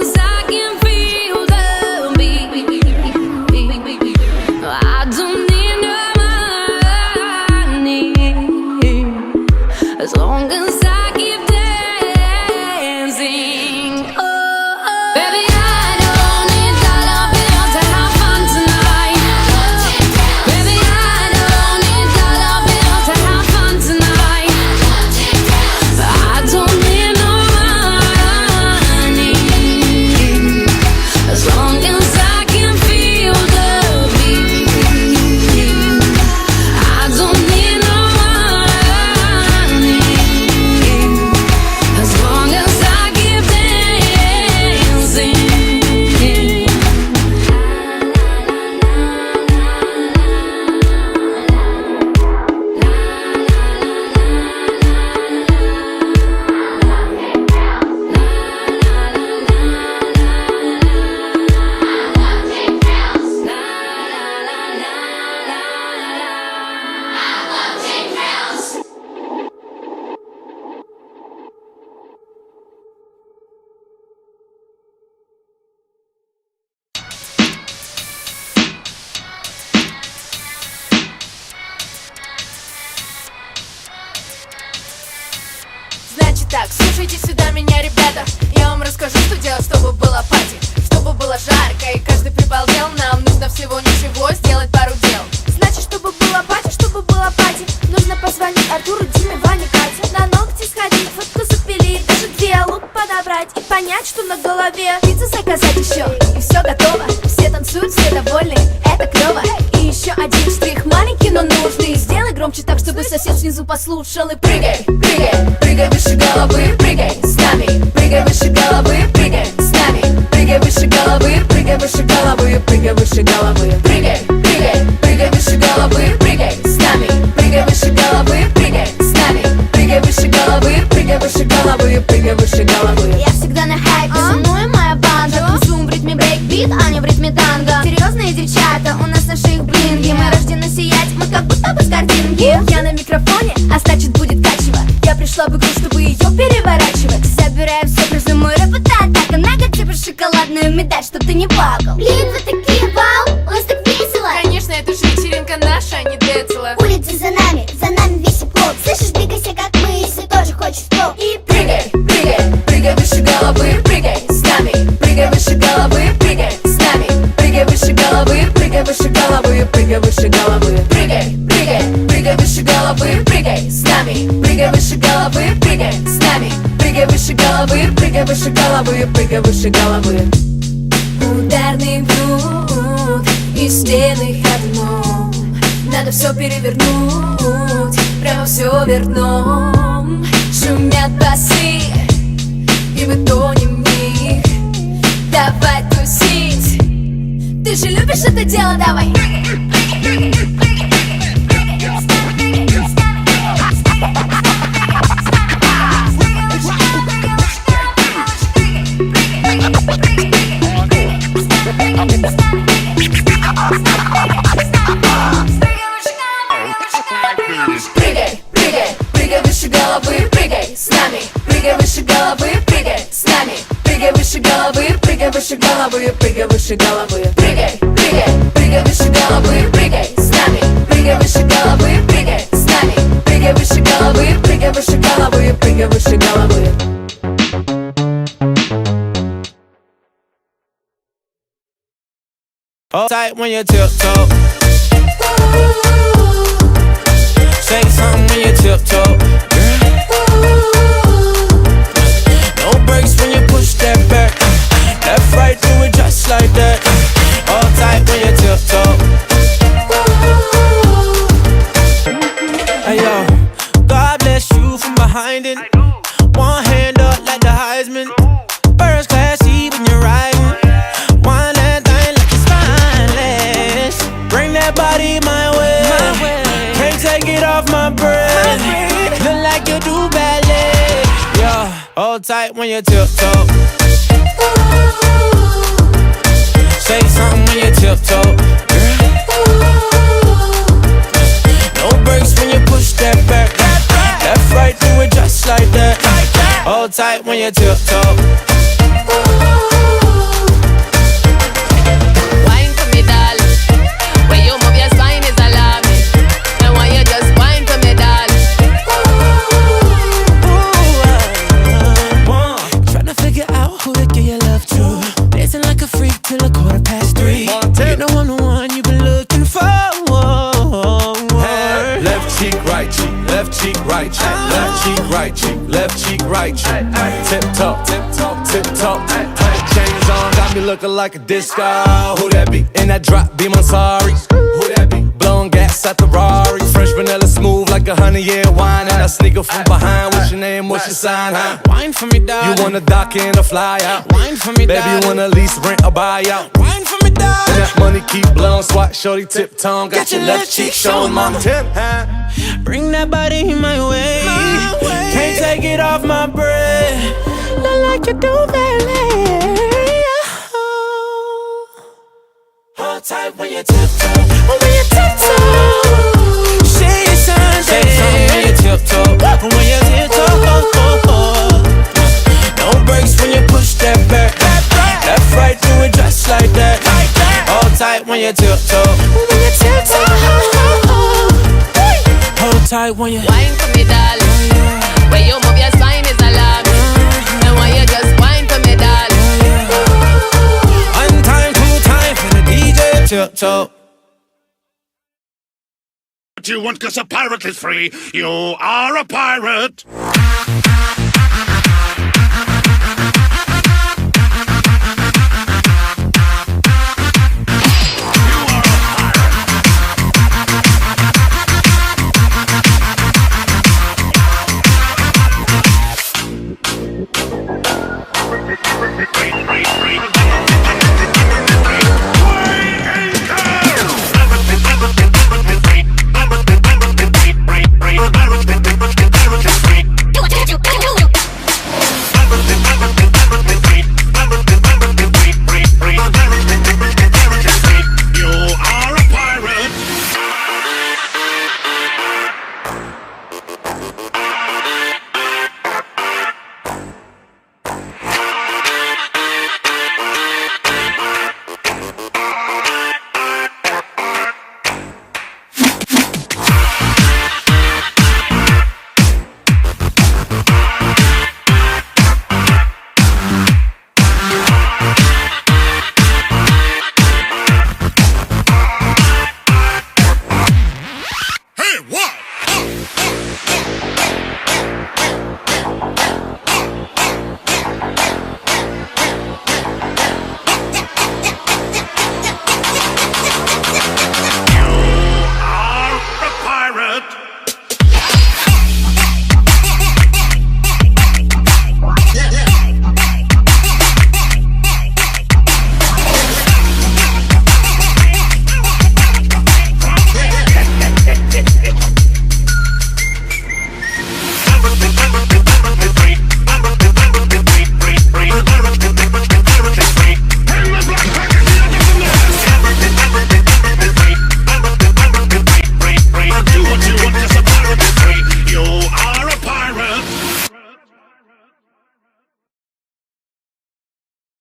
as I can feel the beat, I don't need no money as long as I keep dancing. Oh, baby, I don't need dollar bills to have fun tonight. Baby, I don't need dollar bills to have fun tonight. I don't need no money as long as I can feel the beat. I don't need no money as long as I keep dancing. Значит так, слушайте сюда меня, ребята. Я вам расскажу, что делать, чтобы было пати, чтобы было жарко и каждый прибалдел. Нам нужно всего ничего, сделать пару дел. Значит, чтобы было пати, нужно позвонить Артуру, Диме, Ване, Кате. На ногти сходить, фотку запилить, даже две, лук подобрать и понять, что на голове. Пиццу заказать еще, и все готово. Все танцуют, все довольны, это клево. И еще один штрих маленький, но нужный. Сделай громче так, чтобы сосед снизу послушал. И прыгай, прыгай, прыгай выше головы, прыгай с нами. Прыгай выше головы, прыгай с нами. Прыгай выше головы, прыгай выше головы, прыгай выше головы. Прыгай, прыгай, прыгай выше головы, прыгай с нами. Прыгай выше головы, прыгай с нами. Прыгай выше головы, прыгай выше головы, прыгай выше головы. Я всегда на хайпе, со мной моя банда. Танцуем в ритме брейкбит, а не в ритме танго. Серьезные девчата, у нас на шеях блинги. Мы рождены сиять, мы как будто бы с картинки. Я на микрофоне, а значит будет качево. Я пришла в игру, чтобы ее переворачивать. Собираем все грузы, мой рэп это атака. На тебе шоколадную медаль, чтоб ты не плакал. Блин, вы такие вау, у нас так весело. Конечно, это же вечеринка наша, а не Децела. Улицы за нами весь блок. Слышишь, двигайся как мы, если тоже хочешь топ. И прыгай, прыгай, прыгай выше головы, прыгай с нами. Прыгай выше головы, прыгай с нами. Прыгай выше головы, прыгай выше головы, прыгай выше головы. Прыгай, прыгай, прыгай выше головы, прыгай с нами. Прыгай выше головы, прыгай с нами. Прыгай выше головы, прыгай выше головы, прыгай выше головы. Ударный круг и стены ходуном. Надо все перевернуть, прямо все вверх дном. Шумят басы, и мы тонем в них. Давай тусить, ты же любишь это дело, давай. Прыгай, прыгай, прыгай выше головы, прыгай с нами. Прыгай выше головы, прыгай с нами. Прыгай выше головы, прыгай выше головы, прыгай выше головы. Прыгай, прыгай, прыгай выше головы, прыгай с нами. Прыгай выше головы, прыгай с нами. Прыгай выше головы, прыгай выше головы, прыгай выше головы. Hold tight when you tiptoe. Say something when you tiptoe. No brakes when you push that back. Left, right, do it just like that. Hold tight when you tiptoe. Hey yo, God bless you from behind it. One hand up like the Heisman. First class seat when you're riding. One that thing like it's spineless. Bring that body my way. Can't take it off my breath. Look like you do ballet. Yeah, hold tight when you tiptoe. Say something when you tiptoe. No brakes when you push that back. Left, right, do it just like that. Hold tight when you tiptoe. till 3:15. You know I'm the one you've been looking for. Left cheek, right cheek, left cheek, right cheek, left cheek, right cheek, left cheek, right cheek. Tip top, tip top, tip top. Chains on, got me looking like a disco. Who that be? In that drop, be my sorry. Who that be? Blowing gas at the Rari. Fresh vanilla smooth like 100-year wine. And I sneak up from behind. What's your name? What's your sign? Huh? Wine for me, darling. You wanna dock in or fly out? Wine for me, baby, darling. you wanna lease, rent, or buy out? Wine for me, darling. And that money keep blowing, swat, shorty, tip tongue. Got your left cheek showing, mama. Tip, huh? Bring that body my way. Can't take it off my breath. Not like you do, baby. Hold tight when you tiptoe. When you tiptoe. Say your sign, say something when you tiptoe. When you tiptoe. No brakes when you push that back. Left, right, do it just like that. Hold tight when you tiptoe. When you tiptoe. Hold tight when you Wine for me, darling. When you move your spine is alarming. And when you just wine for me, darling. one time, two time for the DJ tiptoe. What you want, 'cause a pirate is free. You are a pirate.